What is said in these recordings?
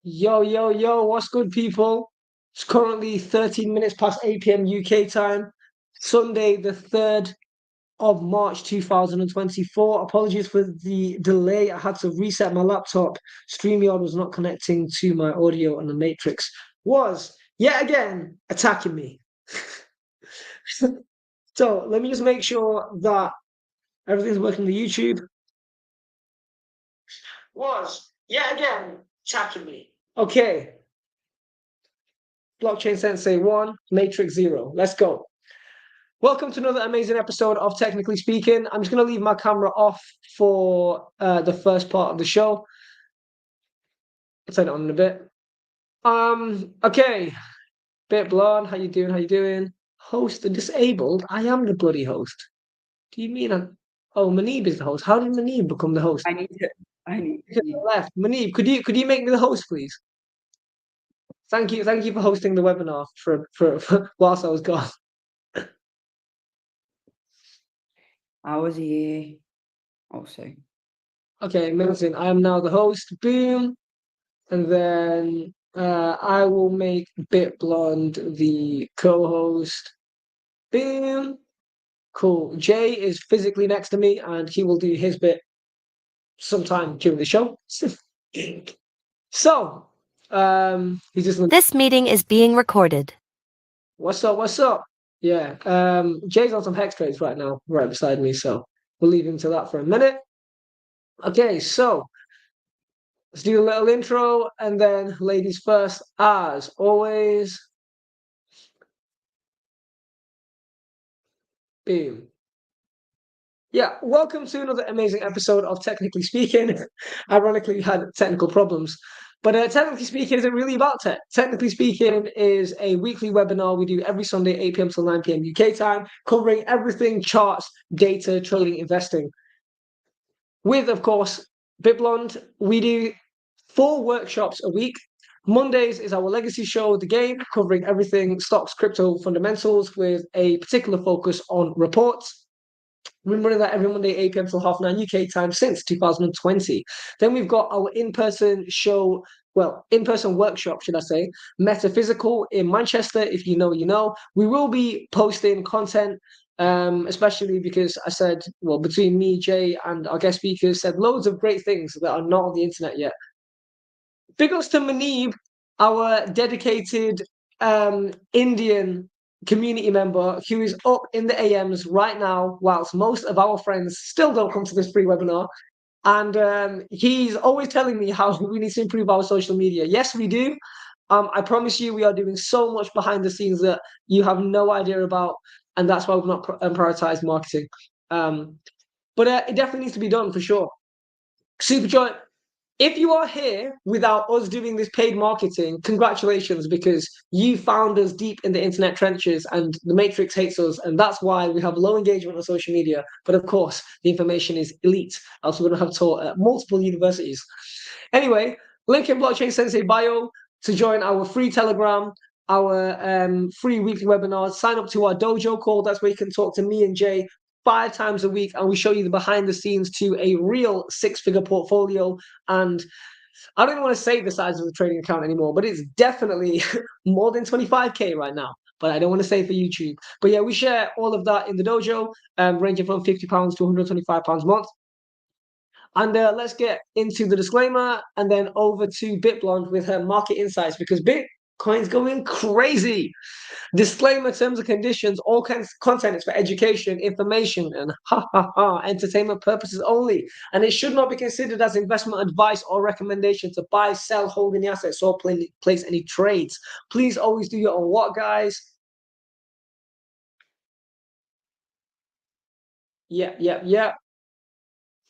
Yo, yo, yo, what's good, people? It's currently 13 minutes past 8 p.m. UK time, Sunday, the 3rd of March 2024. Apologies for the delay. I had to reset my laptop. StreamYard was not connecting to my audio, and the Matrix was yet again attacking me. So let me just make sure that everything's working on the YouTube. Was yet again attacking me. Okay. Blockchain Sensei 1, Matrix 0. Let's go. Welcome to another amazing episode of Technically Speaking. I'm just going to leave my camera off for the first part of the show. I'll turn it on in a bit. Okay. BitBlond, how you doing? How you doing? Host disabled? I am the bloody host. Do you mean Oh, Manib is the host. How did Manib become the host? I need Because to. I left. Manib, could you make me the host, please? Thank you for hosting the webinar for whilst I was gone. I was here also. Okay, amazing. I am now the host. Boom. And then I will make BitBlond the co-host. Boom. Cool. Jay is physically next to me, and he will do his bit sometime during the show. So, he's just This meeting is being recorded. what's up? What's up? Yeah. Jay's on some hex trades right now, right beside me. So we'll leave him to that for a minute. Okay, so let's do a little intro, and then ladies first, as always. Boom. Yeah, welcome to another amazing episode of Technically Speaking. Ironically, we had technical problems, but Technically Speaking isn't really about tech. Technically Speaking is a weekly webinar we do every Sunday, 8 p.m. till 9 p.m. UK time, covering everything charts, data, trading, investing. With, of course, BitBlond, we do 4 workshops a week. Mondays is our legacy show, The Game, covering everything stocks, crypto, fundamentals, with a particular focus on reports. We've been running that every Monday, 8 p.m. till 9:30 UK time since 2020. Then we've got our in-person show, well, in-person workshop, should I say, Metaphysical in Manchester. If you know, you know. We will be posting content, especially because I said, well, between me, Jay, and our guest speakers, said loads of great things that are not on the internet yet. Big ups to Manib, our dedicated Indian community member who is up in the AMs right now, whilst most of our friends still don't come to this free webinar. And he's always telling me how we need to improve our social media. Yes, we do. I promise you, we are doing so much behind the scenes that you have no idea about, and that's why we've not prioritized marketing. But it definitely needs to be done for sure. Superjoy, if you are here without us doing this paid marketing, congratulations, because you found us deep in the internet trenches and the Matrix hates us, and that's why we have low engagement on social media. But of course, the information is elite, else we wouldn't have taught at multiple universities. Anyway, link in Blockchain Sensei bio to join our free Telegram, our free weekly webinars. Sign up to our dojo call. That's where you can talk to me and Jay 5 times a week, and we show you the behind the scenes to a real 6-figure portfolio. And I don't even want to say the size of the trading account anymore, but it's definitely more than 25K right now. But I don't want to say for YouTube. But yeah, we share all of that in the dojo, ranging from £50 to £125 a month. And let's get into the disclaimer and then over to BitBlond with her market insights, because Bitcoin's going crazy. Disclaimer, terms and conditions, all kinds of content is for education, information, and entertainment purposes only. And it should not be considered as investment advice or recommendation to buy, sell, hold any assets, or place any trades. Please always do your own what, guys? Yeah.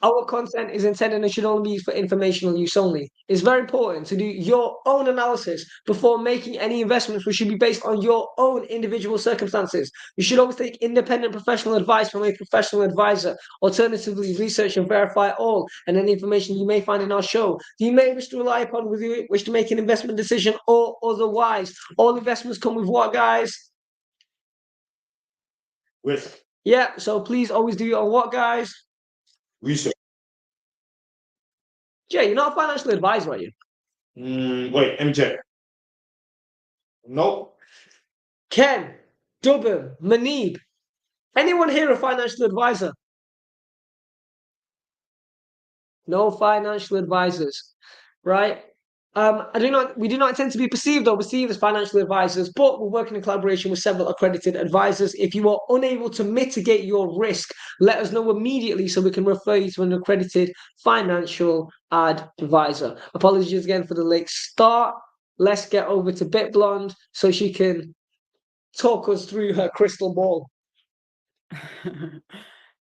Our content is intended and should only be for informational use only. It's very important to do your own analysis before making any investments, which should be based on your own individual circumstances. You should always take independent professional advice from a professional advisor. Alternatively, research and verify all and any information you may find in our show. You may wish to rely upon with you wish to make an investment decision or otherwise. All investments come with what, guys? Risk. Yeah, so please always do your own what, guys? Research. Jay, you're not a financial advisor, are you? Wait, MJ. Nope. Ken, Dubin, Manib. Anyone here a financial advisor? No financial advisors, right? We do not intend to be perceived or received as financial advisors, but we're working in collaboration with several accredited advisors. If you are unable to mitigate your risk, let us know immediately so we can refer you to an accredited financial advisor. Apologies again for the late start. Let's get over to BitBlond so she can talk us through her crystal ball.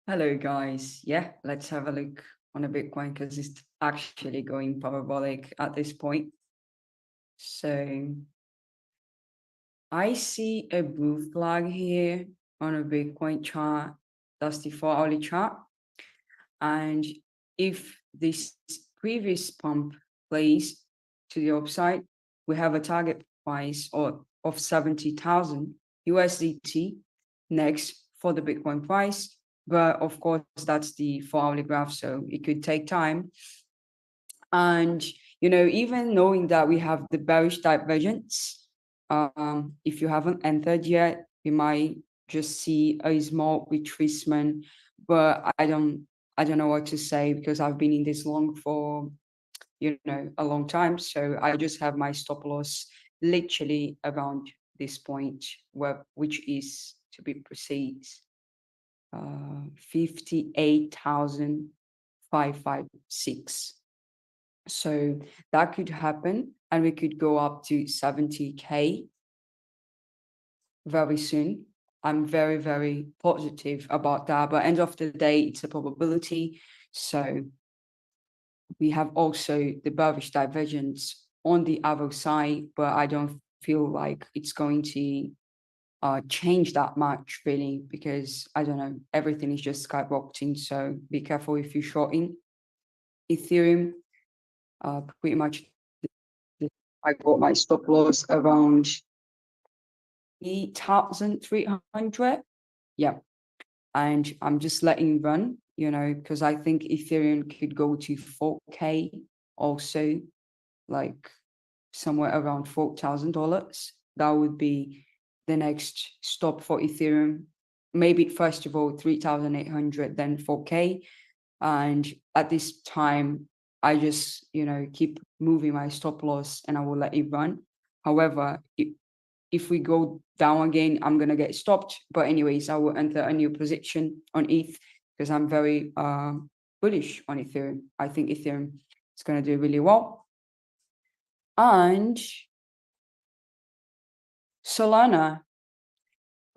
Hello, guys. Yeah, let's have a look on a Bitcoin because it's actually going parabolic at this point. So I see a blue flag here on a Bitcoin chart. That's the 4-hourly chart. And if this previous pump plays to the upside, we have a target price of 70,000 USDT next for the Bitcoin price. But of course, that's the 4-hourly graph, so it could take time. And, even knowing that we have the bearish divergence, if you haven't entered yet, you might just see a small retracement, but I don't know what to say because I've been in this long for, a long time. So I just have my stop loss literally around this point, which is, to be precise, 58,556. So that could happen, and we could go up to 70K very soon. I'm very, very positive about that. But end of the day, it's a probability. So we have also the bearish divergence on the other side, but I don't feel like it's going to change that much really, because I don't know, everything is just skyrocketing. So be careful if you're shorting Ethereum. Pretty much I got my stop loss around 8,300. Yeah. And I'm just letting it run, because I think Ethereum could go to 4K also, like somewhere around $4,000. That would be the next stop for Ethereum. Maybe first of all 3,800, then 4K. And at this time, I just, keep moving my stop loss and I will let it run. However, if we go down again, I'm going to get stopped. But anyways, I will enter a new position on ETH because I'm very bullish on Ethereum. I think Ethereum is going to do really well. And Solana.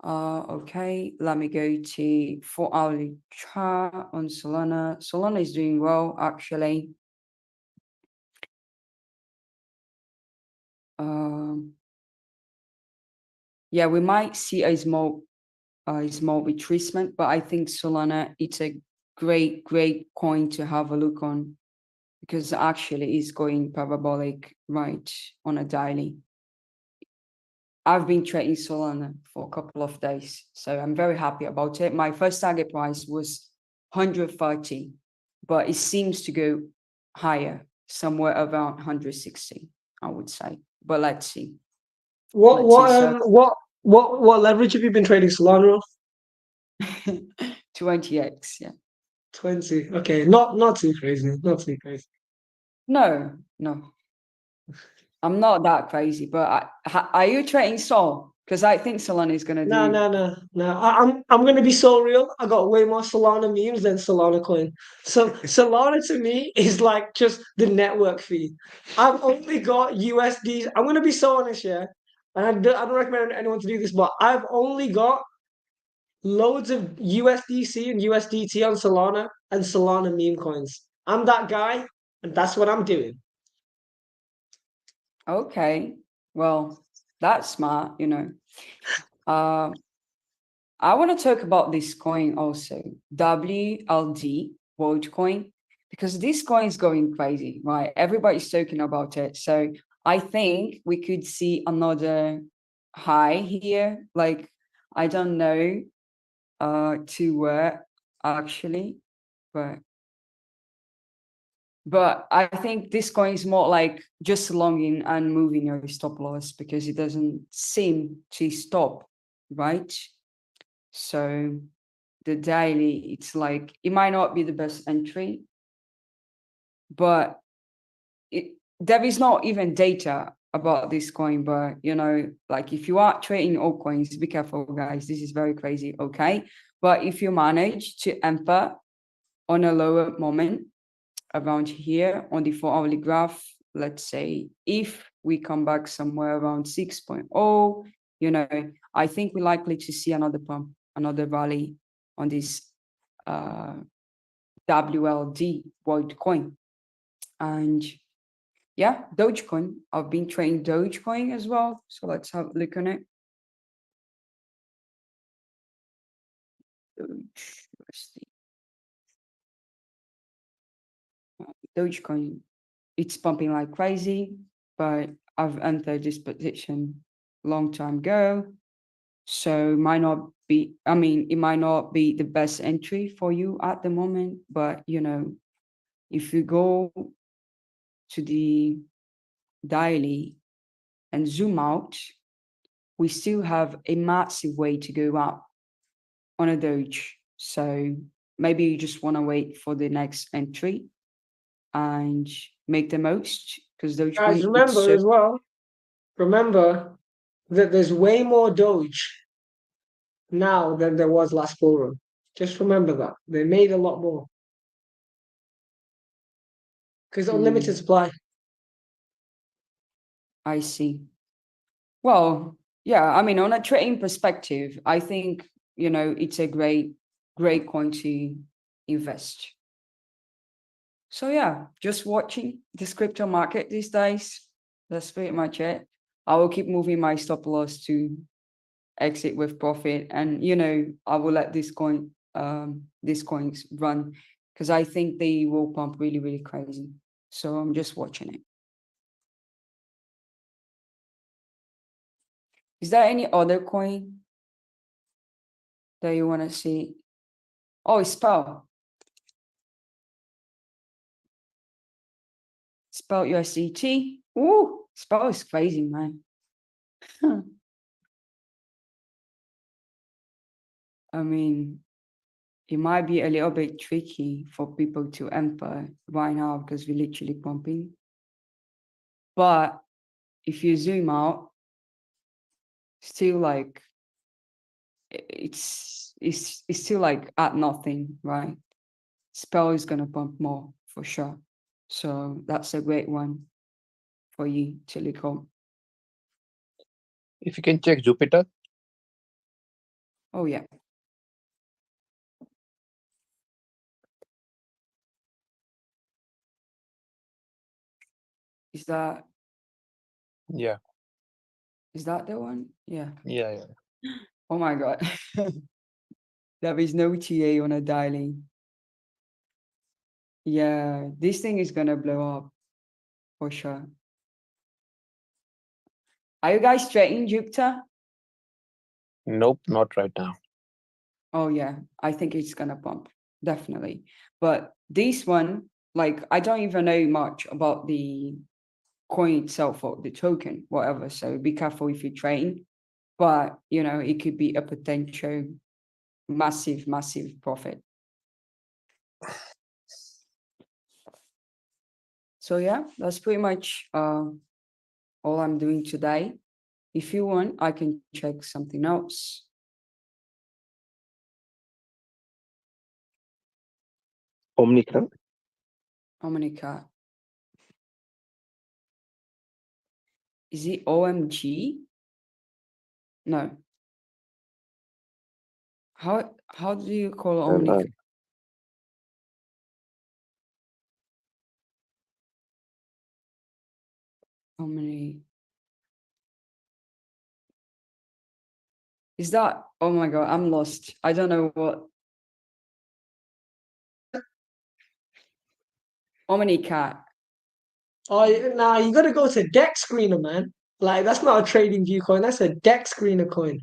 Okay, let me go to 4-hourly chart on Solana. Solana is doing well, actually. Yeah, we might see a small retracement, but I think Solana, it's a great coin to have a look on because actually it's going parabolic right on a daily. I've been trading Solana for a couple of days, so I'm very happy about it. My first target price was 130, but it seems to go higher, somewhere around 160, I would say. But let's see. What leverage have you been trading Solana on? 20x, yeah. 20. Okay, not too crazy. Not too crazy. No. I'm not that crazy, but are you trading Sol? Because I think Solana is gonna do. No. I'm gonna be so real. I got way more Solana memes than Solana coin. So Solana to me is like just the network fee. I've only got USD. I'm gonna be so honest here, and I don't recommend anyone to do this, but I've only got loads of USDC and USDT on Solana and Solana meme coins. I'm that guy, and that's what I'm doing. Okay, well, that's smart, I want to talk about this coin also, WLD, World Coin, because this coin is going crazy, right? Everybody's talking about it. So I think we could see another high here. Like, I don't know to where actually, but But I think this coin is more like just longing and moving your stop loss because it doesn't seem to stop, right? So the daily, it's like it might not be the best entry, but there is not even data about this coin. But like if you are trading altcoins, be careful, guys. This is very crazy. Okay, but if you manage to enter on a lower moment around here on the 4-hourly graph, let's say if we come back somewhere around 6.0, I think we're likely to see another pump, another rally on this WLD World Coin. And yeah, Dogecoin. I've been trading Dogecoin as well. So let's have a look on it. Dogecoin, it's pumping like crazy, but I've entered this position long time ago. So it might not be, it might not be the best entry for you at the moment, but if you go to the daily and zoom out, we still have a massive way to go up on a Doge. So maybe you just want to wait for the next entry and make the most because Dogecoin. Guys, remember as well. Remember that there's way more Doge now than there was last bull run. Just remember that they made a lot more because unlimited supply. I see. Well, yeah, on a trading perspective, I think, it's a great coin to invest. So yeah, just watching this crypto market these days. That's pretty much it. I will keep moving my stop loss to exit with profit. And, I will let these coins run because I think they will pump really, really crazy. So I'm just watching it. Is there any other coin that you want to see? Oh, Spell. Spell USDT. Ooh, Spell is crazy, man. It might be a little bit tricky for people to enter right now because we're literally pumping. But if you zoom out, still like it's still like at nothing, right? Spell is gonna pump more for sure. So that's a great one for you to look up. If you can check Jupiter. Oh yeah. Is that Yeah. Is that the one? Yeah. Yeah. Oh my God. There is no TA on a dialing. Yeah, this thing is gonna blow up for sure. Are you guys trading Jupiter? Nope, not right now. Oh yeah, I think it's gonna pump, definitely. But this one, like I don't even know much about the coin itself or the token, whatever. So be careful if you trade. But it could be a potential massive, massive profit. So yeah, that's pretty much all I'm doing today. If you want, I can check something else. Omnicron. Omnica. Is it OMG? No. How do you call Omnica? Omni. Is that? Oh my God, I'm lost. I don't know what. Omnica. Oh, nah, you gotta go to Deck Screener, man. Like that's not a trading view coin. That's a Deck Screener coin.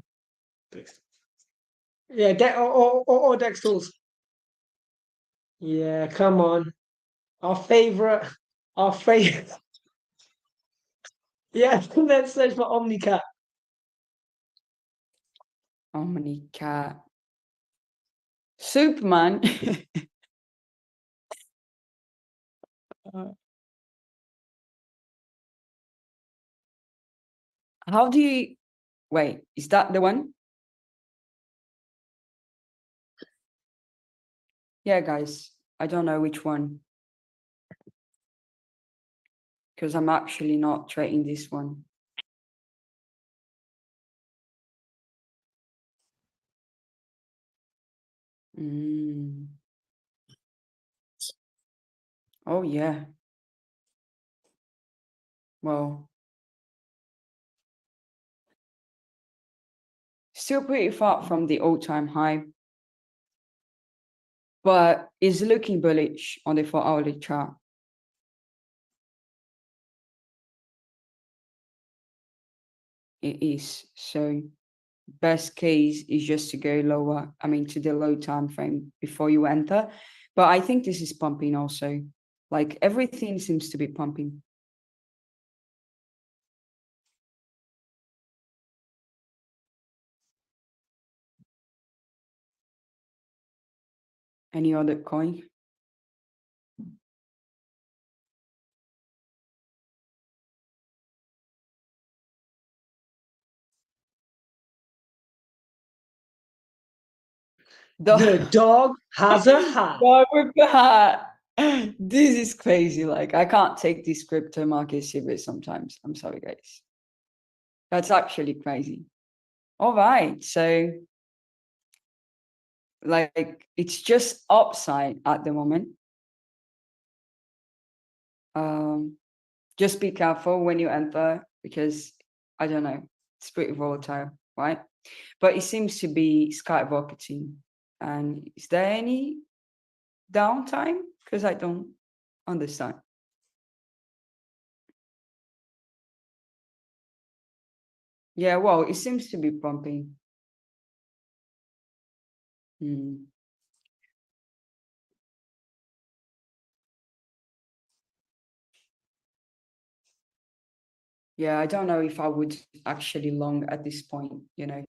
Yeah, Deck or Dex tools. Yeah, come on. Our favorite. Yeah, let's search for Omnicat. Omnicat. Superman. How do you wait? Is that the one? Yeah, guys, I don't know which one because I'm actually not trading this one. Oh yeah. Well, still pretty far from the all-time high, but is looking bullish on the 4-hourly chart. It is. So best case is just to go lower, I mean, to the low time frame before you enter. But I think this is pumping also. Like everything seems to be pumping. Any other coin? The dog has a hat. Dog with the hat. This is crazy. Like I can't take this crypto market serious sometimes. I'm sorry, guys. That's actually crazy. All right. So like it's just upside at the moment. Just be careful when you enter because I don't know, it's pretty volatile, right? But it seems to be skyrocketing. And is there any downtime? Because I don't understand. Yeah, well, it seems to be pumping. Yeah, I don't know if I would actually long at this point, you know.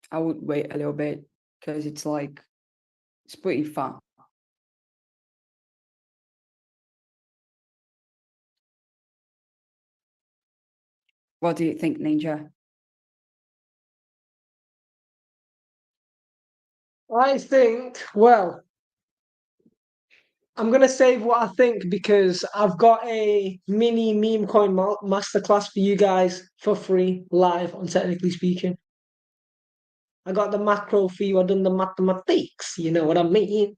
I would wait a little bit because it's like, it's pretty fun. What do you think, Ninja? I think, well, I'm gonna save what I think because I've got a mini meme coin masterclass for you guys for free live on Technically Speaking. I got the macro for you. I've done the mathematics. You know what I mean?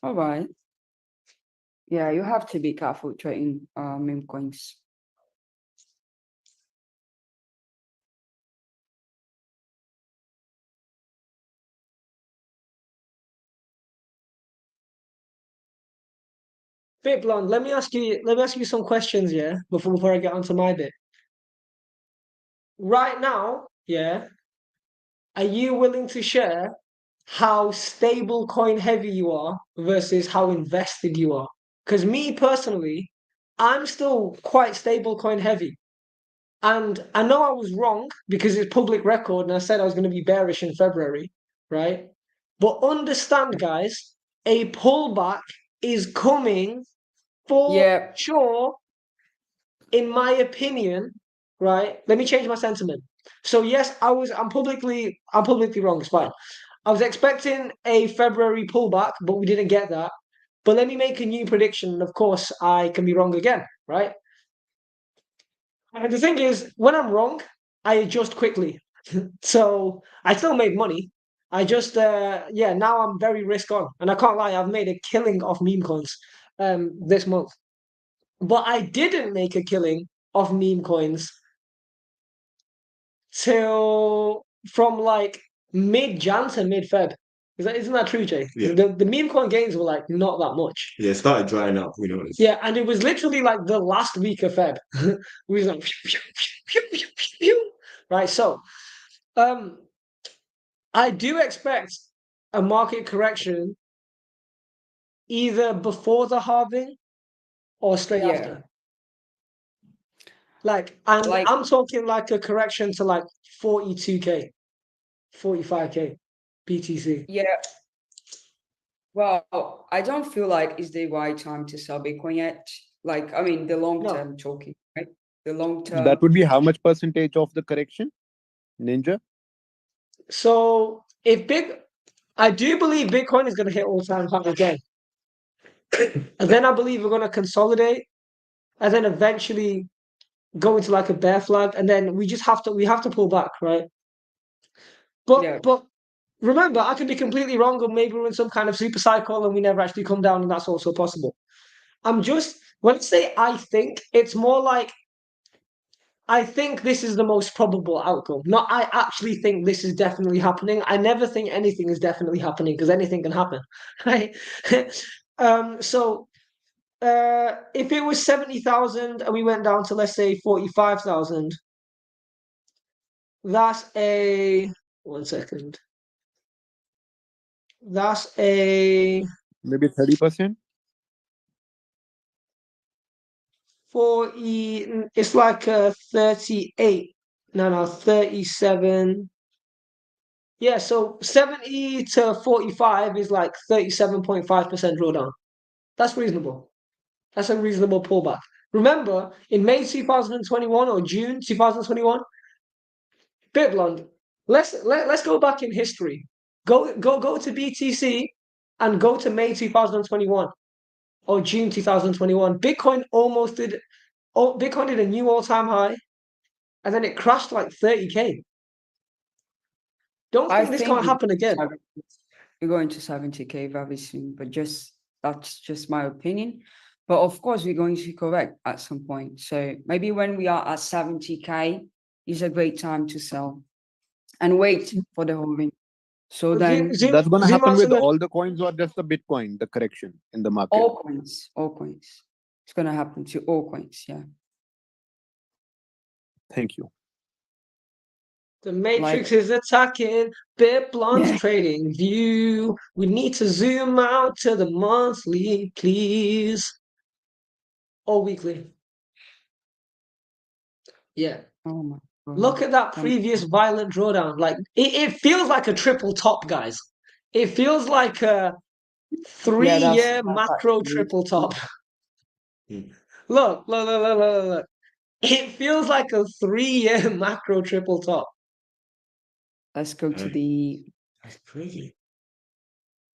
All right. Yeah, you have to be careful trading meme coins. BitBlond, let me ask you some questions, yeah, before I get onto my bit. Right now, yeah, are you willing to share how stable coin heavy you are versus how invested you are? Because me personally, I'm still quite stable coin heavy. And I know I was wrong because it's public record and I said I was going to be bearish in February, right? But understand, guys, a pullback is coming for Yeah, sure, in my opinion, right? Let me change my sentiment. So yes, I'm publicly wrong, it's fine. I was expecting a February pullback, but we didn't get that. But let me make a new prediction, and of course I can be wrong again, right? And the thing is, when I'm wrong, I adjust quickly. So I still made money. I just yeah, now I'm very risk on. And I can't lie, I've made a killing off meme coins this month. But I didn't make a killing of meme coins till from like mid Jan to mid Feb. Isn't that true, Jay? Yeah. The meme coin gains were like not that much. Yeah, it started drying up, we noticed. Yeah, and it was literally like the last week of Feb. We was like right. So um I do expect a market correction either before the halving or straight Yeah. after. Like, and Like, I'm talking like a correction to like 42K, 45K BTC. yeah. Well, I don't feel like it's the right time to sell Bitcoin yet. Like, I mean, the long No. term talking, right? The long That term. would be how much percentage of the correction, Ninja? So I do believe Bitcoin is going to hit all-time high again. And then I believe we're going to consolidate and then eventually go into like a bear flag. And then we have to pull back, right? Yeah. But remember, I could be completely wrong, or maybe we're in some kind of super cycle and we never actually come down, and that's also possible. When I say I think, it's more like I think this is the most probable outcome. Not I actually think this is definitely happening. I never think anything is definitely happening because anything can happen, right? So if it was 70,000 and we went down to, let's say, 45,000, that's a 1 second. That's a Maybe 30%? 40. It's like a 38. No, 37. Yeah, so 70 to 45 is like 37.5% drawdown. That's reasonable. That's a reasonable pullback. Remember, in May 2021 or June 2021, BitBlond, let's go back in history. Go to BTC and go to May 2021 or June 2021. Bitcoin did a new all-time high, and then it crashed like 30K. Don't I think this think can't happen again. we're going to 70K very soon, but that's just my opinion. But of course, we're going to correct at some point. So maybe when we are at 70K is a great time to sell and wait for the halving. So then That's going to zoom happen out with to the- all the coins or just the Bitcoin, the correction in the market? all coins. It's going to happen to all coins. Yeah. Thank you. The Matrix is attacking BitBlond's trading view. We need to zoom out to the monthly, please. Or weekly. Yeah. Oh my God. Look at that previous violent drawdown. Like it feels like a triple top, guys. It feels like a 3-year macro triple top. Look. It feels like a 3-year macro triple top. Let's go to the. That's crazy.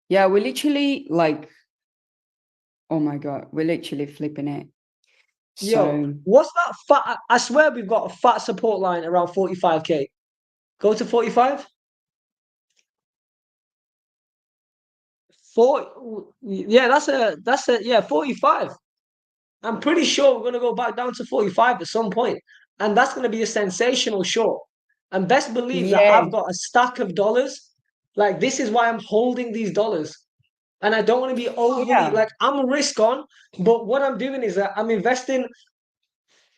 Yeah, we're literally like. Oh my God, we're literally flipping it. Yo, what's that fat? I swear we've got a fat support line around 45K. Go to 45. Yeah, that's a yeah, 45. I'm pretty sure we're gonna go back down to 45 at some point, and that's gonna be a sensational short. And best believe that I've got a stack of dollars. Like this is why I'm holding these dollars, and I don't want to be overly like I'm risk on. But what I'm doing is that I'm investing.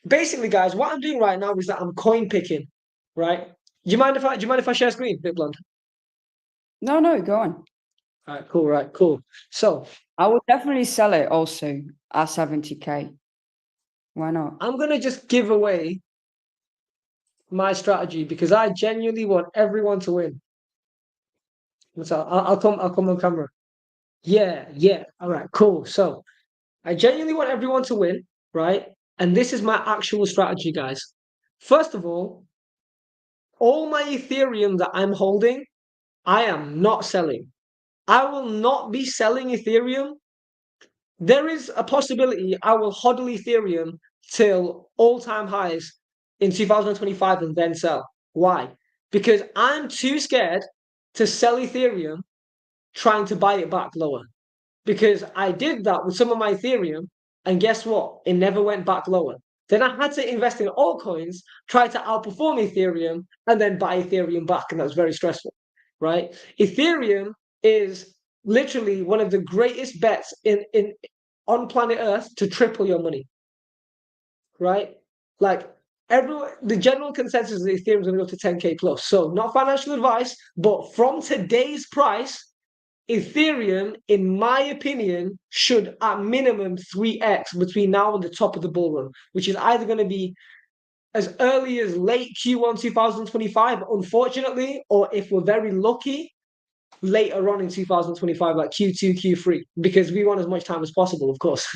Basically, guys, what I'm doing right now is that I'm coin picking. Right? Do you mind if I share screen, BitBlond? No, go on. Right, cool. So I would definitely sell it also at 70K. Why not? I'm gonna just give away my strategy because I genuinely want everyone to win. What's up? I'll come on camera. Yeah. All right, cool. So I genuinely want everyone to win, right? And this is my actual strategy, guys. First of all my Ethereum that I'm holding, I am not selling. I will not be selling Ethereum. There is a possibility I will hodl Ethereum till all-time highs in 2025 and then sell. Why? Because I'm too scared to sell Ethereum trying to buy it back lower. Because I did that with some of my Ethereum, and guess what? It never went back lower. Then I had to invest in altcoins, try to outperform Ethereum, and then buy Ethereum back, and that was very stressful, right? Ethereum is literally one of the greatest bets on planet Earth to triple your money, right? Like the general consensus is that Ethereum is going to go to 10K plus. So not financial advice, but from today's price, Ethereum, in my opinion, should at minimum 3x between now and the top of the bull run, which is either going to be as early as late Q1 2025, unfortunately, or if we're very lucky, later on in 2025, like Q2, Q3, because we want as much time as possible, of course.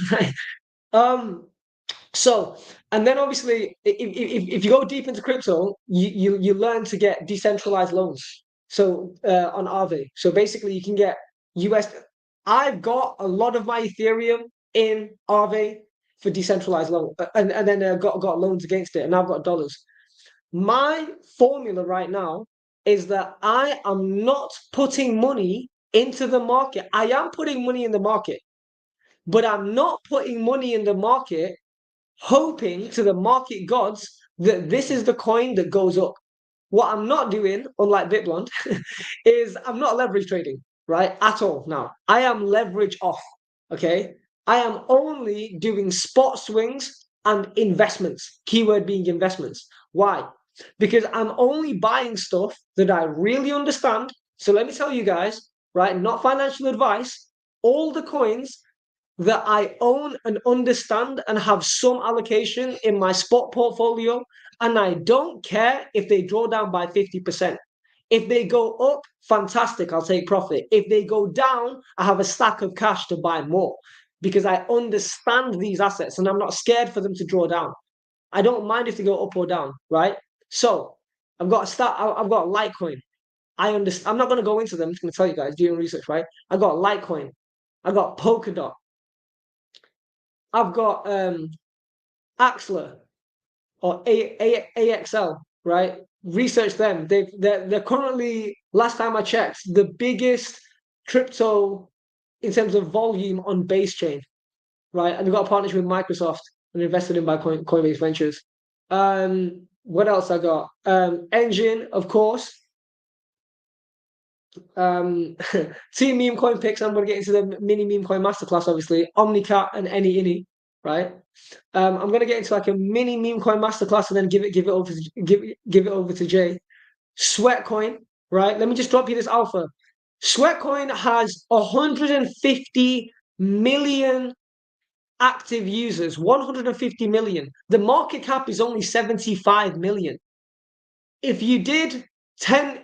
So, and then obviously, if you go deep into crypto, you learn to get decentralized loans. So on Aave, so basically you can get US. I've got a lot of my Ethereum in Aave for decentralized loan, and then got loans against it, and I've got dollars. My formula right now is that I am not putting money into the market. I am putting money in the market, but I'm not putting money in the market hoping to the market gods that this is the coin that goes up. What I'm not doing, unlike BitBlond, is I'm not leverage trading, right? At all now. I am leverage off, okay? I am only doing spot swings and investments, keyword being investments. Why? Because I'm only buying stuff that I really understand. So let me tell you guys, right? Not financial advice. All the coins that I own and understand and have some allocation in my spot portfolio, and I don't care if they draw down by 50%. If they go up, fantastic, I'll take profit. If they go down, I have a stack of cash to buy more because I understand these assets and I'm not scared for them to draw down. I don't mind if they go up or down, right? So I've got Litecoin. I understand. I'm not going to go into them. I'm just going to tell you guys, doing research, right? I got Litecoin. I got Polkadot. I've got Axler or AXL, right? Research them. They're currently, last time I checked, the biggest crypto in terms of volume on base chain, right? And they've got a partnership with Microsoft and invested in by Coinbase Ventures. What else I got? Engine, of course. Two meme coin picks. I'm going to get into the mini meme coin masterclass, obviously. Omnicat and Any, right? I'm going to get into like a mini meme coin masterclass and then give it over to Jay. Sweatcoin, right? Let me just drop you this alpha. Sweatcoin has 150 million active users. 150 million. The market cap is only 75 million. If you did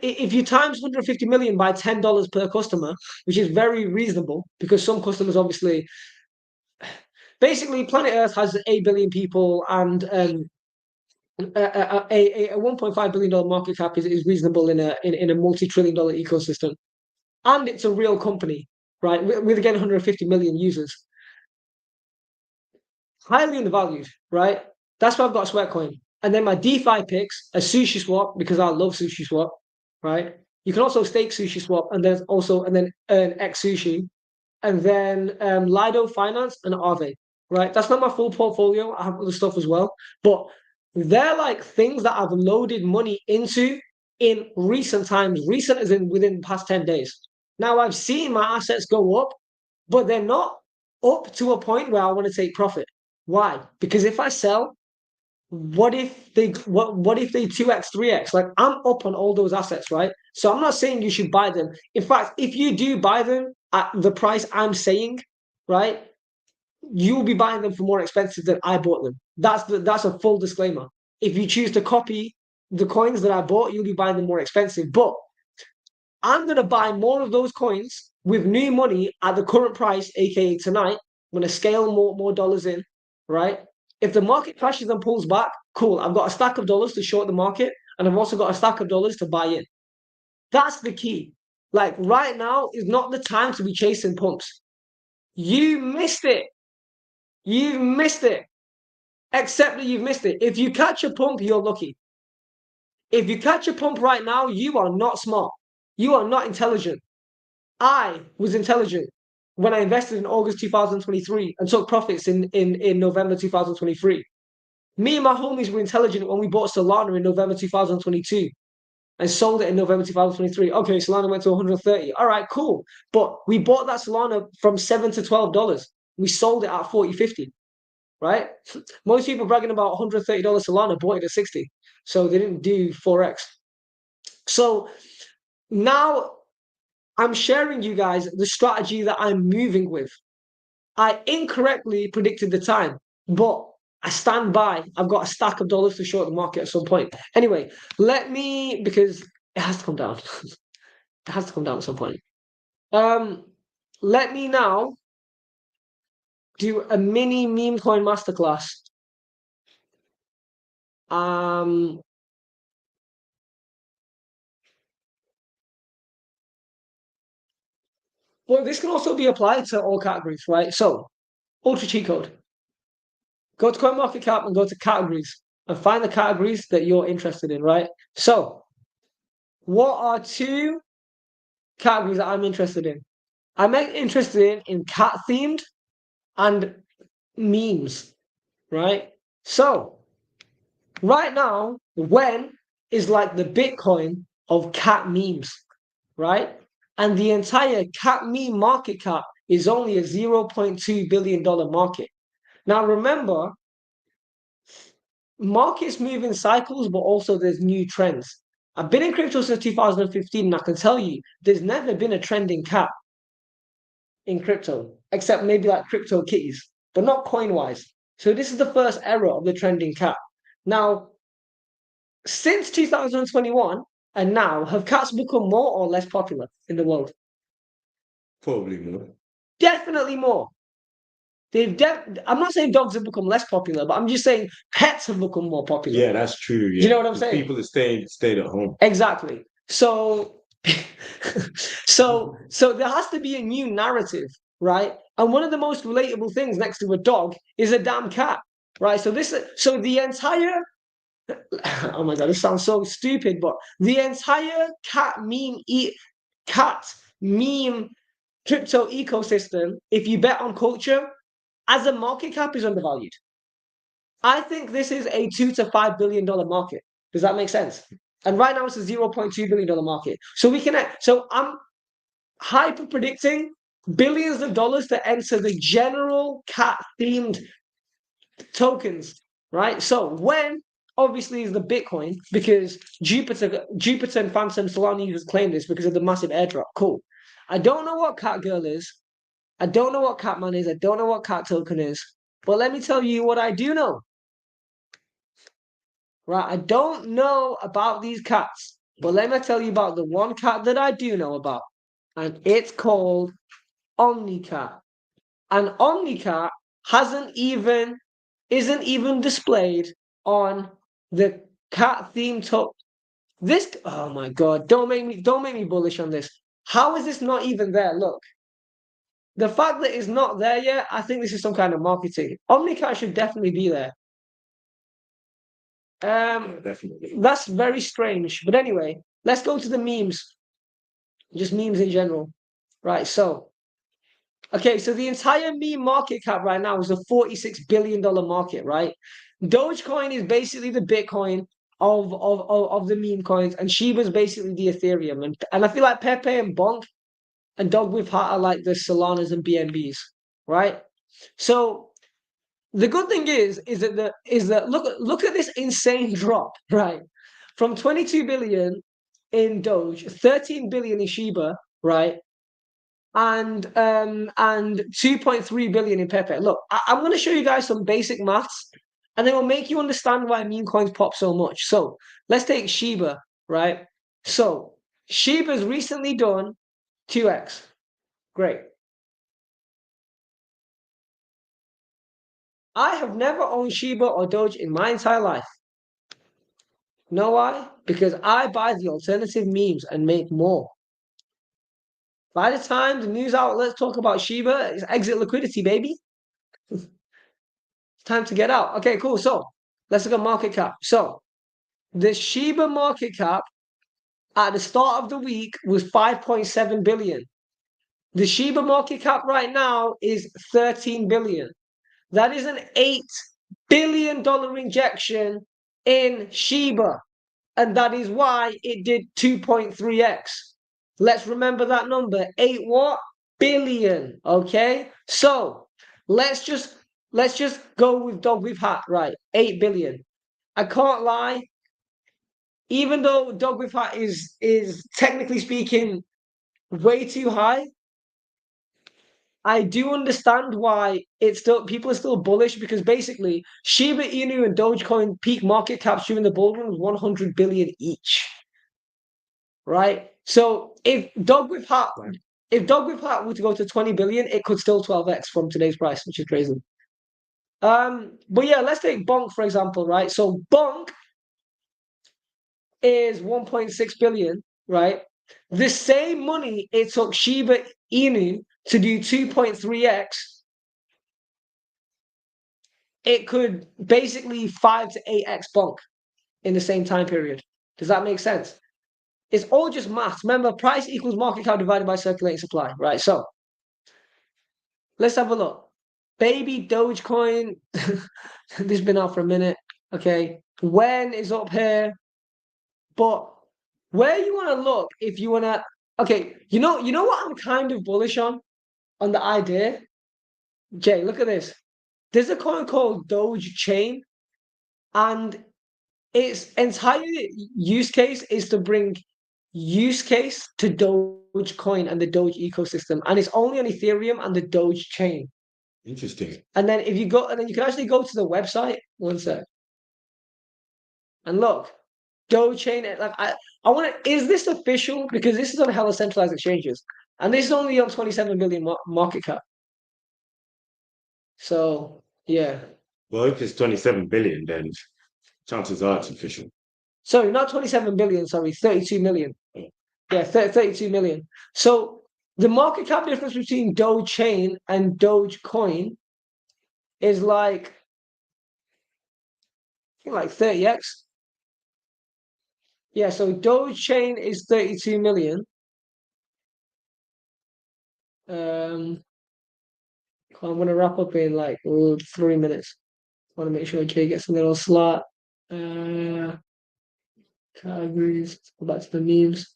if you times 150 million by $10 per customer, which is very reasonable because some customers obviously, basically planet Earth has 8 billion people and a $1.5 billion market cap is reasonable in a multi-trillion-dollar ecosystem. And it's a real company, right? With again 150 million users. Highly undervalued, right? That's why I've got a Sweatcoin. And then my DeFi picks a Sushi Swap because I love Sushi Swap, right? You can also stake Sushi Swap and then earn X Sushi, and then Lido Finance and Aave, right? That's not my full portfolio. I have other stuff as well, but they're like things that I've loaded money into in recent times. Recent as in within the past 10 days. Now I've seen my assets go up, but they're not up to a point where I want to take profit. Why? Because if I sell, what if they 2x 3x? Like I'm up on all those assets, right? So I'm not saying you should buy them. In fact, if you do buy them at the price I'm saying, right, you'll be buying them for more expensive than I bought them. That's a full disclaimer. If you choose to copy the coins that I bought, you'll be buying them more expensive. But I'm gonna buy more of those coins with new money at the current price, aka tonight. I'm gonna scale more dollars in, right? If the market crashes and pulls back, cool. I've got a stack of dollars to short the market, and I've also got a stack of dollars to buy in. That's the key. Like right now is not the time to be chasing pumps. You missed it. You've missed it. Accept that you've missed it. If you catch a pump, you're lucky. If you catch a pump right now, you are not smart. You are not intelligent. I was intelligent when I invested in August 2023 and took profits in November 2023. Me and my homies were intelligent when we bought Solana in November 2022 and sold it in November 2023. Okay, Solana went to 130. All right, cool. But we bought that Solana from $7 to $12. We sold it at 40, 50. right? Most people bragging about $130 Solana bought it at 60. So they didn't do 4x. So now I'm sharing you guys the strategy that I'm moving with. I incorrectly predicted the time, but I stand by. I've got a stack of dollars to short the market at some point. Anyway, because it has to come down. It has to come down at some point. Let me now do a mini meme coin masterclass. Well, this can also be applied to all categories, right? So, ultra cheat code. Go to CoinMarketCap and go to categories and find the categories that you're interested in, right? So, what are two categories that I'm interested in? I'm interested in cat themed and memes, right? So, right now, when is like the Bitcoin of cat memes, right? And the entire cat meme market cap is only a $0.2 billion market. Now, remember, markets move in cycles, but also there's new trends. I've been in crypto since 2015, and I can tell you there's never been a trending cat in crypto, except maybe like crypto kitties, but not coin-wise. So this is the first era of the trending cat. Now, since 2021 and now, have cats become more or less popular in the world? Probably more. Definitely more. I'm not saying dogs have become less popular, but I'm just saying pets have become more popular. Yeah, that's true. Yeah. Do you know what I'm saying? People that stayed at home. Exactly. So, so there has to be a new narrative, right? And one of the most relatable things next to a dog is a damn cat, right? So the entire oh my god, this sounds so stupid, but the entire cat meme crypto ecosystem, if you bet on culture, as a market cap is undervalued. I think this is a $2 to $5 billion market. Does that make sense? And right now it's a $0.2 billion market. So I'm hyper predicting billions of dollars to enter the general cat themed tokens, right? So when obviously is the Bitcoin, because Jupiter and Phantom Solana users claim this because of the massive airdrop. Cool. I don't know what cat girl is. I don't know what Catman is. I don't know what cat token is. But let me tell you what I do know. Right, I don't know about these cats, but let me tell you about the one cat that I do know about, and it's called OmniCat. And OmniCat isn't even displayed on the cat theme top. This, oh my god, don't make me bullish on this. How is this not even there? Look, the fact that it's not there yet, I think this is some kind of marketing. OmniCat should definitely be there. Definitely. That's very strange. But anyway, let's go to the memes. Just memes in general. Right, so the entire meme market cap right now is a $46 billion market, right? Dogecoin is basically the Bitcoin of the meme coins, and Shiba's basically the Ethereum. And I feel like Pepe and Bonk and Dog with Heart are like the Solanas and BNBs, right? So the good thing is that look at this insane drop, right? From 22 billion in Doge, 13 billion in Shiba, right? And 2.3 billion in Pepe. Look, I'm going to show you guys some basic maths, and it will make you understand why meme coins pop so much. So let's take Shiba, right? So Shiba's recently done 2x. Great. I have never owned Shiba or Doge in my entire life. Know why? Because I buy the alternative memes and make more. By the time the news outlets talk about Shiba, it's exit liquidity, baby. It's time to get out. Okay, cool. So let's look at market cap. So the Shiba market cap at the start of the week was 5.7 billion. The Shiba market cap right now is 13 billion. That is an $8 billion injection in Shiba. And that is why it did 2.3x. Let's remember that number. 8 what? Billion. Okay? So let's just let's just go with dog with hat, right? 8 billion. I can't lie. Even though dog with hat is technically speaking way too high, I do understand why it's still people are still bullish because basically Shiba Inu and Dogecoin peak market caps during the bull run was 100 billion each. Right? So if dog with hat were to go to 20 billion, it could still 12x from today's price, which is crazy. But yeah, let's take Bonk for example, right? So Bonk is 1.6 billion, right? The same money it took Shiba Inu to do 2.3x, it could basically 5 to 8x Bonk in the same time period. Does that make sense? It's all just maths. Remember, price equals market cap divided by circulating supply, right? So let's have a look. Baby Dogecoin, this has been out for a minute. Okay, when is up here? But where you want to look, if you want to, okay, you know what I'm kind of bullish on the idea. Jay, look at this. There's a coin called Doge Chain, and its entire use case is to bring use case to Dogecoin and the Doge ecosystem, and it's only on Ethereum and the Doge chain. Interesting. And then if you go, and then you can actually go to the website. One sec. And look, Doge chain. Like I want to. Is this official? Because this is on hella centralized exchanges, and this is only on 27 billion market cap. So yeah. Well, if it's 27 billion, then chances are it's official. Sorry, not 27 billion. Sorry, 32 million. Yeah, 32 million. So the market cap difference between Doge chain and Dogecoin is like, I think like 30x. Yeah, so Doge chain is 32 million. I'm gonna wrap up in like 3 minutes. I want to make sure Jay gets a little slot. Categories. Let's go back to the memes.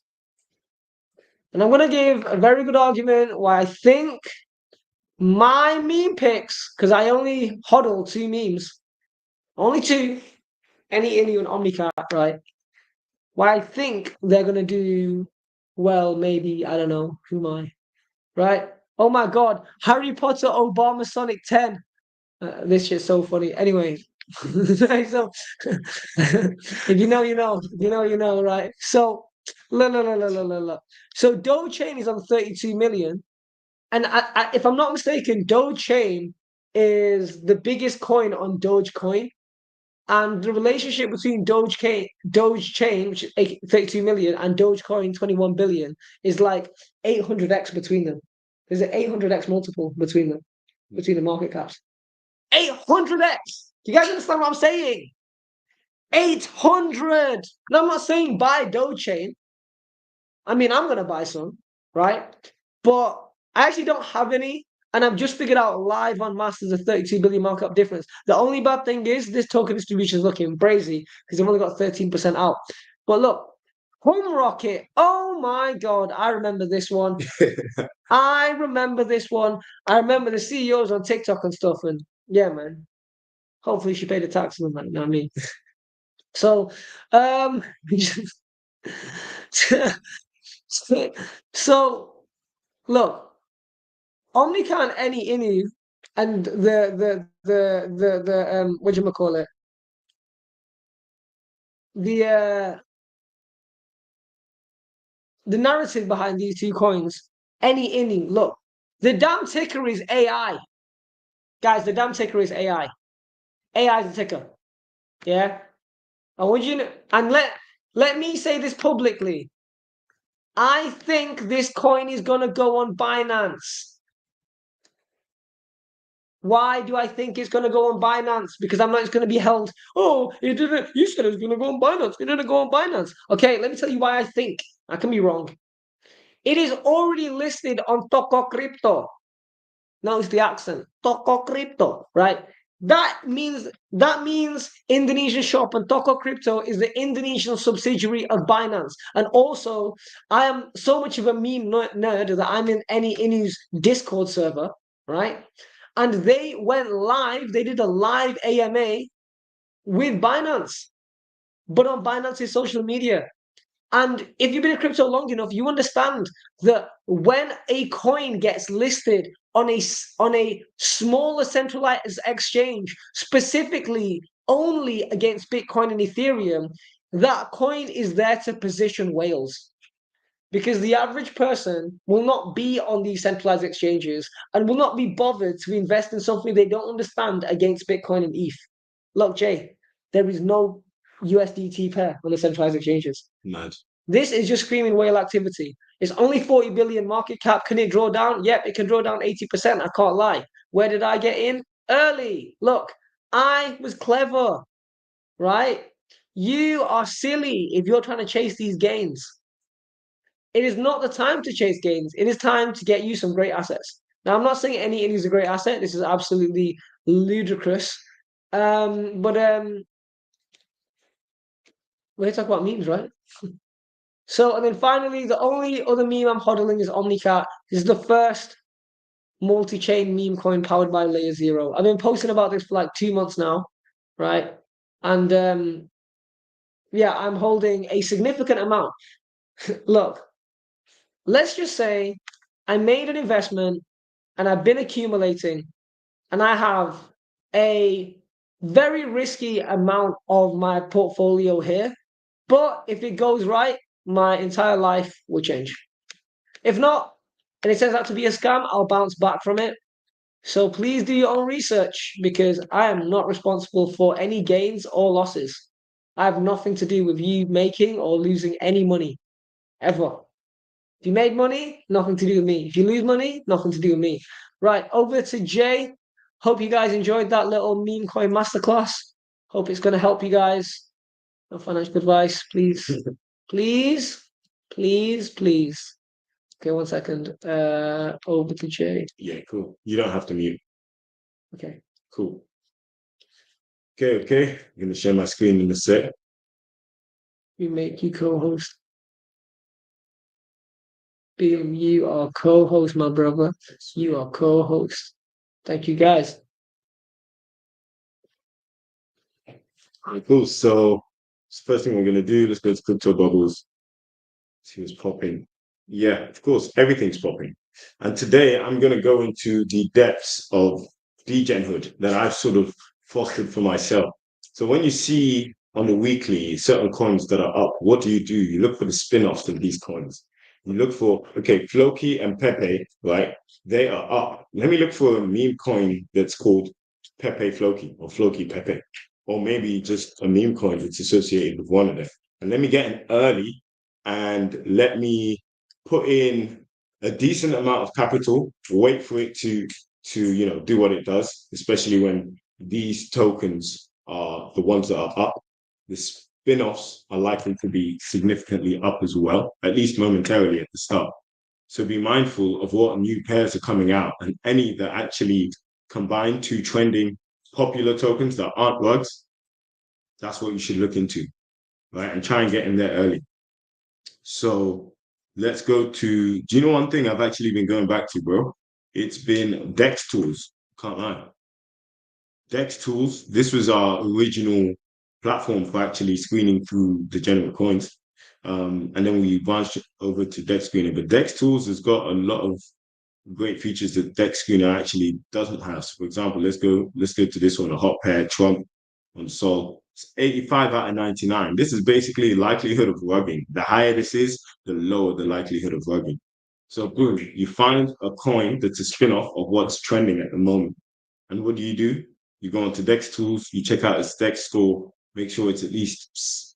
And I'm gonna give a very good argument why I think my meme picks, because I only hodl 2 memes, only 2, any and Omnicat, right? Why I think they're gonna do well, maybe, I don't know, who am I? Right? Oh my god, Harry Potter Obama Sonic 10. This shit's so funny. Anyway, so if you know, you know. If you know, you know, right? So look. So Dogechain is on 32 million. And if I'm not mistaken, Dogechain is the biggest coin on Dogecoin. And the relationship between Dogechain, which is 32 million, and Dogecoin, 21 billion, is like 800x between them. There's an 800x multiple between them, between the market caps. 800x! You guys understand what I'm saying? 800! Now, I'm not saying buy Dogechain. I mean, I'm going to buy some, right? But I actually don't have any. And I've just figured out live on Masters a 32 billion market cap difference. The only bad thing is this token distribution is looking brazy because they've only got 13% out. But look, Home Rocket. Oh my God. I remember this one. I remember this one. I remember the CEOs on TikTok and stuff. And yeah, man. Hopefully she paid the tax on that. You know what I mean? So, so look. Omnican any inu and the what do you call it? The narrative behind these 2 coins, any inu. Look, the damn ticker is AI. Guys, the damn ticker is AI. AI is the ticker. Yeah? I want you to, and let me say this publicly. I think this coin is gonna go on Binance. Why do I think it's going to go on Binance? Because I'm not just going to be held. Oh, it didn't. You said it was going to go on Binance. It didn't go on Binance. Okay, let me tell you why I think. I can be wrong. It is already listed on Toko Crypto. Notice the accent. Toko Crypto, right? That means Indonesian shop, and Toko Crypto is the Indonesian subsidiary of Binance. And also, I am so much of a meme nerd that I'm in any Inu's Discord server, right? And they went live, they did a live AMA with Binance, but on Binance's social media. And if you've been in crypto long enough, you understand that when a coin gets listed on a smaller centralized exchange, specifically only against Bitcoin and Ethereum, that coin is there to position whales. Because the average person will not be on these centralized exchanges and will not be bothered to invest in something they don't understand against Bitcoin and ETH. Look, Jay, there is no USDT pair on the centralized exchanges. Mad. This is just screaming whale activity. It's only 40 billion market cap. Can it draw down? Yep, it can draw down 80%. I can't lie. Where did I get in? Early. Look, I was clever, right? You are silly if you're trying to chase these gains. It is not the time to chase gains. It is time to get you some great assets. Now, I'm not saying any is a great asset. This is absolutely ludicrous. But we're talking about memes, right? So, and then finally, the only other meme I'm hodling is OmniCat. This is the first multi-chain meme coin powered by Layer Zero. I've been posting about this for like 2 months now, right? And yeah, I'm holding a significant amount. Look, let's just say I made an investment and I've been accumulating and I have a very risky amount of my portfolio here. But if it goes right, my entire life will change. If not, and it turns out to be a scam, I'll bounce back from it. So please do your own research because I am not responsible for any gains or losses. I have nothing to do with you making or losing any money, ever. If you made money, nothing to do with me. If you lose money, nothing to do with me. Right, over to Jay. Hope you guys enjoyed that little meme coin masterclass. Hope it's going to help you guys. No financial advice, please. Please, please, please. Okay, 1 second. Over to Jay. Yeah, cool. You don't have to mute. Okay. Cool. Okay. I'm gonna share my screen in a sec. We make you co-host. Bill, you are co-host, my brother. You are co-host. Thank you, guys. Cool. So first thing we're gonna do, let's go to crypto bubbles. See what's popping. Yeah, of course, everything's popping. And today I'm gonna go into the depths of degenhood that I've sort of fostered for myself. So when you see on the weekly certain coins that are up, what do? You look for the spin-offs of these coins. You look for, okay, Floki and Pepe, right? They are up. Let me look for a meme coin that's called Pepe Floki or Floki Pepe, or maybe just a meme coin that's associated with one of them. And let me get in early and let me put in a decent amount of capital, wait for it to do what it does, especially when these tokens are the ones that are up. The spin-offs are likely to be significantly up as well, at least momentarily at the start. So be mindful of what new pairs are coming out and any that actually combine two trending popular tokens that aren't rugs. That's what you should look into, right? And try and get in there early. So let's go to, do you know one thing I've actually been going back to, bro? It's been Dex Tools. Can't lie. Dex Tools, this was our original platform for actually screening through the general coins. And then we branched over to Dex Screener. But Dex Tools has got a lot of great features that Dex Screener actually doesn't have. So for example, let's go to this one, a hot pair, Trump on Sol. It's 85 out of 99. This is basically likelihood of rugging. The higher this is, the lower the likelihood of rugging. So boom, you find a coin that's a spin-off of what's trending at the moment. And what do? You go onto Dex Tools, you check out its Dex score, make sure it's at least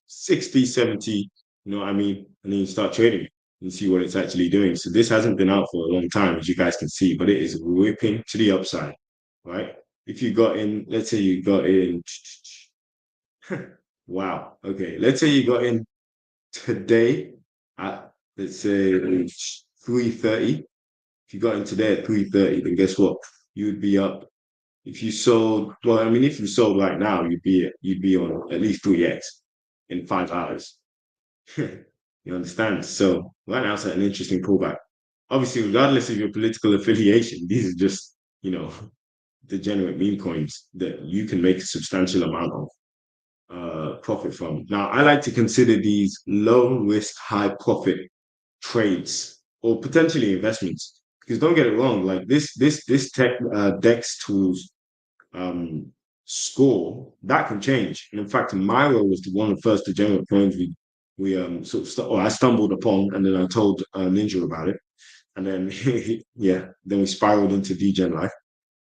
60, 70, you know what I mean? And then you start trading it and see what it's actually doing. So this hasn't been out for a long time, as you guys can see, but it is whipping to the upside, right? If you got in, let's say you got in, wow, okay, let's say you got in today at, let's say 3:30. If you got in today at 3:30, then guess what? You would be up. If you sold, well, I mean, if you sold right now, you'd be on at least 3x in 5 hours. You understand? So right now it's an interesting pullback. Obviously, regardless of your political affiliation, these are just, degenerate meme coins that you can make a substantial amount of profit from. Now, I like to consider these low risk, high profit trades or potentially investments. Because don't get it wrong, like this tech Dex tools score that can change. And in fact, Myro was one of the first degenerate coins we sort of or I stumbled upon, and then I told Ninja about it, and then yeah, then we spiraled into degen life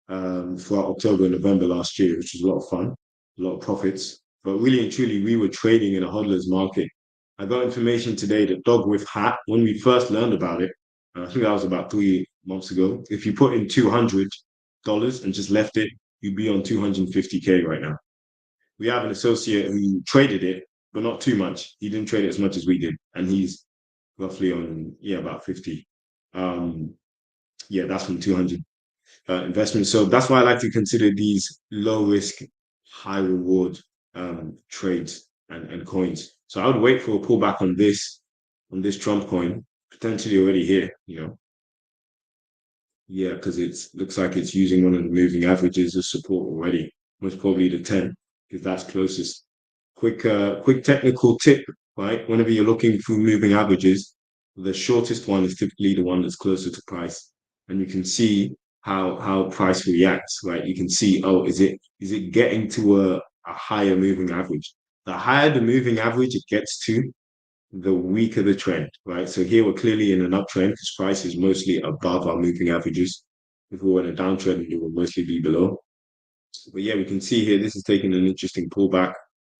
throughout October and November last year, which was a lot of fun, a lot of profits. But really and truly, we were trading in a hodler's market. I got information today that dog with hat, when we first learned about it, I think that was about 3 months ago. If you put in $200 and just left it, you'd be on 250K right now. We have an associate who traded it, but not too much. He didn't trade it as much as we did, and he's roughly on about 50. Yeah, that's from 200 investments. So that's why I like to consider these low risk, high reward trades and coins. So I would wait for a pullback on this Trump coin, potentially already here, Yeah, because it looks like it's using one of the moving averages as support already. Most probably the 10, because that's closest. Quick technical tip, right? Whenever you're looking through moving averages, the shortest one is typically the one that's closer to price. And you can see how price reacts, right? You can see, oh, is it getting to a higher moving average? The higher the moving average it gets to, the weaker the trend, right? So here we're clearly in an uptrend because price is mostly above our moving averages. If we were in a downtrend, it would mostly be below. But yeah, we can see here, this is taking an interesting pullback.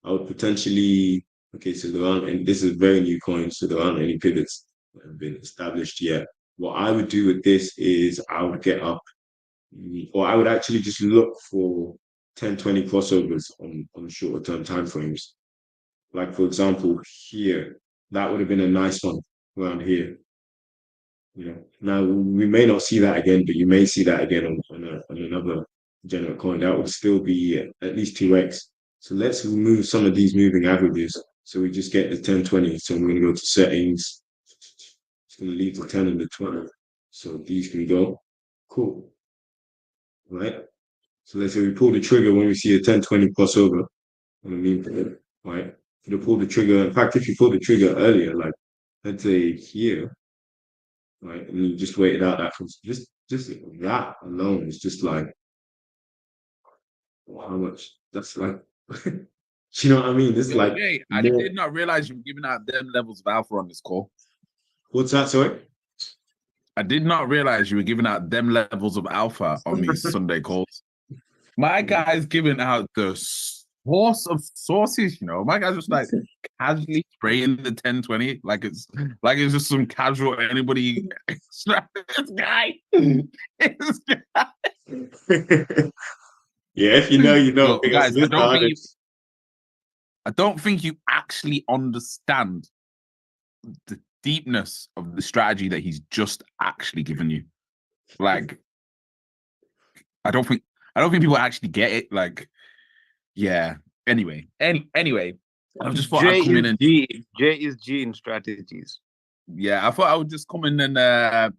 I would potentially, okay, so there aren't, and this is a very new coin, so there aren't any pivots that have been established yet. What I would do with this is I would get up, or I would actually just look for 10, 20 crossovers on shorter term timeframes. Like for example, here, that would have been a nice one around here. Now we may not see that again, but you may see that again on another general coin. That would still be at least 2x. So let's remove some of these moving averages. So we just get the 10, 20. So I'm going to go to settings. It's going to leave the 10 and the 20. So these can go. Cool. Right? So let's say we pull the trigger when we see a 10, 20 crossover. Right? If you pull the trigger, in fact, if you pull the trigger earlier, like let's say here, right, and you just wait it out, that just that alone is just like how much? That's like, you know what I mean? This is like Jay, I more. did not realize you were giving out them levels of alpha on this call. What's that? Sorry. I did not realize you were giving out them levels of alpha on these Sunday calls. My guy's giving out the source of sources, My guy's just like casually spraying the 1020 like it's just some casual anybody. This guy. This guy. Yeah, if you know, you know. Look, guys, I don't think you actually understand the deepness of the strategy that he's just actually given you. Like, I don't think people actually get it. Like, yeah. Anyway, I just thought I'd come in and J is G in strategies. Yeah, I thought I would just come in and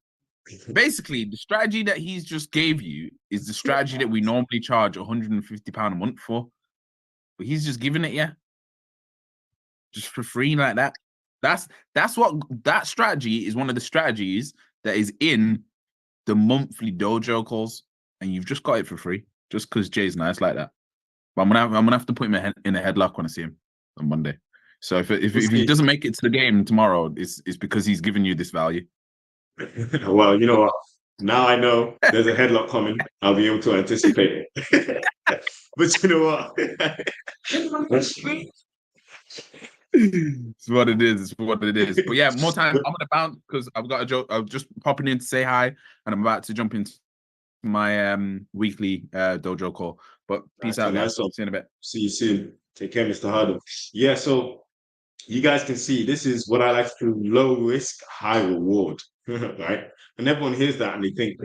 basically the strategy that he's just gave you is the strategy that we normally charge £150 a month for, but he's just giving it just for free like that. That's what that strategy is. One of the strategies that is in the monthly dojo calls, and you've just got it for free just because Jay's nice like that. But I'm gonna have to put him in a headlock when I see him on Monday. So if he doesn't make it to the game tomorrow, it's because he's giving you this value. Well, you know what? Now I know there's a headlock coming. I'll be able to anticipate it. But you know what? It's what it is. It's what it is. But yeah, more time. I'm gonna bounce because I've got a joke. I'm just popping in to say hi, and I'm about to jump into my weekly dojo call. But peace out, guys. See you in a bit. See you soon. Take care, Mr. Harden. Yeah, so you guys can see this is what I like to do: low risk, high reward. Right? And everyone hears that and they think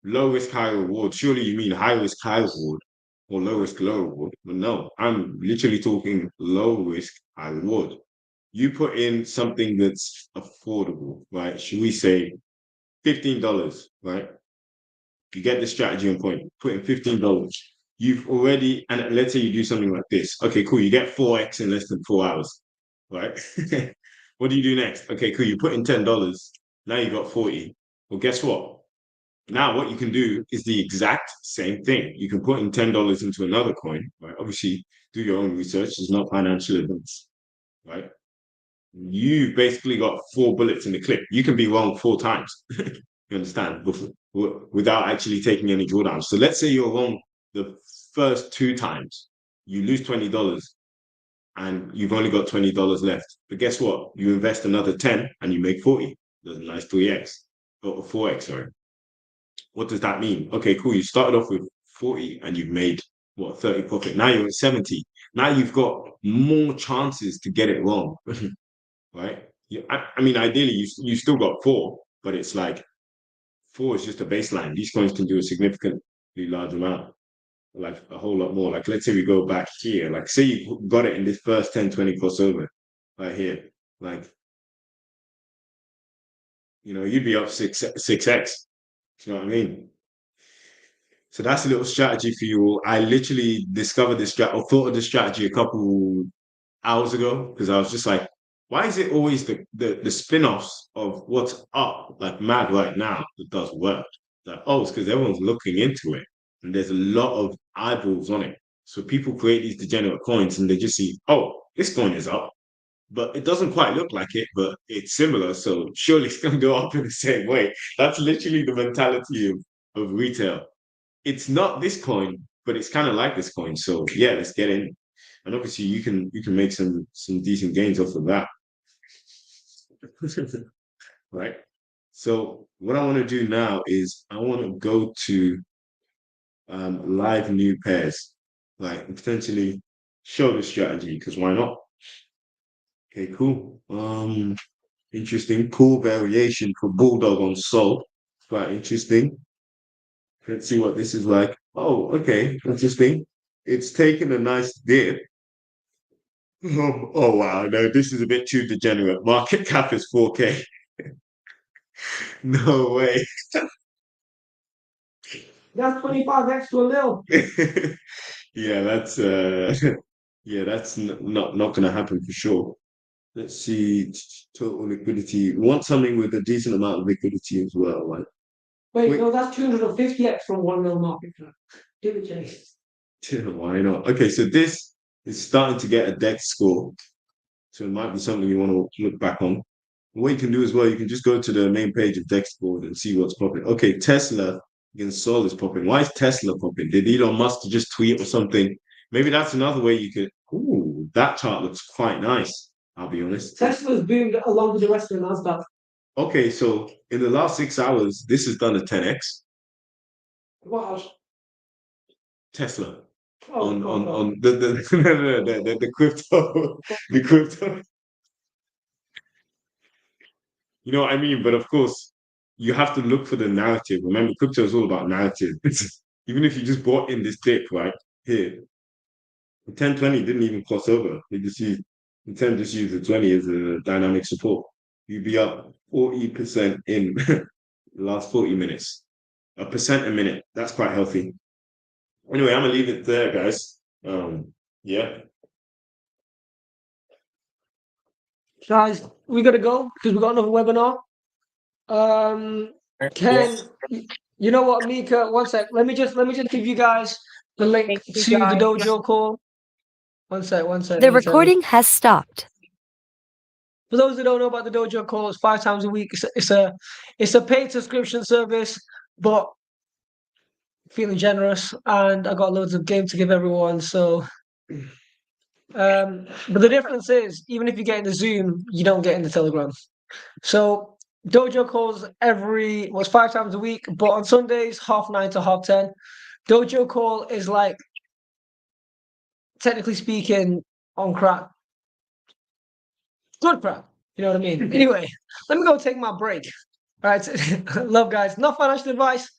low risk, high reward. Surely you mean high risk, high reward, or low risk, low reward. But no, I'm literally talking low risk, high reward. You put in something that's affordable, right? Should we say $15, right? You get the strategy on point. Put in $15. You've already, and let's say you do something like this. Okay, cool. You get 4x in less than 4 hours, right? What do you do next? Okay, cool. You put in $10. Now you got 40. Well, guess what? Now what you can do is the exact same thing. You can put in $10 into another coin, right? Obviously, do your own research. It's not financial advice, right? You basically got 4 bullets in the clip. You can be wrong 4 times. You understand? Without actually taking any drawdowns. So let's say you're wrong the first 2 times. You lose $20 and you've only got $20 left. But guess what? You invest another 10 and you make 40. There's a nice 3x or 4x, sorry. What does that mean? Okay, cool. You started off with 40 and you've made what 30 profit. Now you're at 70. Now you've got more chances to get it wrong. Right? I mean, ideally you still got 4, but it's like 4 is just a baseline. These coins can do a significantly large amount, like a whole lot more. Like let's say we go back here, like say you got it in this first 10-20 crossover right here, like you'd be up 6x. You know what I mean? So that's a little strategy for you all. I literally discovered this strat or thought of this strategy a couple hours ago because I was just like, why is it always the spin-offs of what's up like mad right now that does work? Like, oh, it's because everyone's looking into it and there's a lot of eyeballs on it. So people create these degenerate coins and they just see, oh, this coin is up, but it doesn't quite look like it, but it's similar. So surely it's going to go up in the same way. That's literally the mentality of retail. It's not this coin, but it's kind of like this coin. So yeah, let's get in. And obviously you can make some decent gains off of that. Right. So what I want to do now is I want to go to live new pairs, like potentially show the strategy because why not? Okay, cool. Interesting. Cool variation for Bulldog on Sol. Quite interesting. Let's see what this is like. Oh, okay. Interesting. It's taken a nice dip. Oh wow, no, this is a bit too degenerate. Market cap is 4K. No way. That's 25x to a mil. Yeah, that's yeah, that's not gonna happen for sure. Let's see total liquidity. We want something with a decent amount of liquidity as well, right? Wait, no, that's 250x from 1 mil market cap. Give it chase. Why not? Okay, so this is starting to get a DEX score. So it might be something you want to look back on. What you can do as well, you can just go to the main page of Dexboard and see what's popping. Okay, Tesla against Sol is popping. Why is Tesla popping? Did Elon Musk just tweet or something? Maybe that's another way you could. Ooh, that chart looks quite nice. I'll be honest. Tesla's boomed along with the rest of the Nasdaq. Okay, so in the last 6 hours, this has done a 10x. Wow. Tesla Oh, on the crypto the crypto. You know what I mean? But of course, you have to look for the narrative. Remember, crypto is all about narrative. Even if you just bought in this dip right here, the 1020 didn't even cross over. They just used the 10 just used the 20 as a dynamic support. You'd be up 40% in the last 40 minutes. 1% a minute. That's quite healthy. Anyway, I'm gonna leave it there, guys. Yeah. guys, we gotta go because we got another webinar. Ken, you know what, Mika? One sec. Let me just give you guys the link to the dojo call. One sec. The recording has stopped. For those that don't know about the dojo call, it's 5 times a week. It's a paid subscription service, but feeling generous, and I got loads of game to give everyone. So, but the difference is, even if you get in the Zoom, you don't get in the Telegram. So dojo calls was 5 times a week, but on Sundays 9:30 to 10:30. Dojo call is like, technically speaking, on crack. Good crap. You know what I mean? Anyway, let me go take my break. All right. Love, guys. Not financial advice.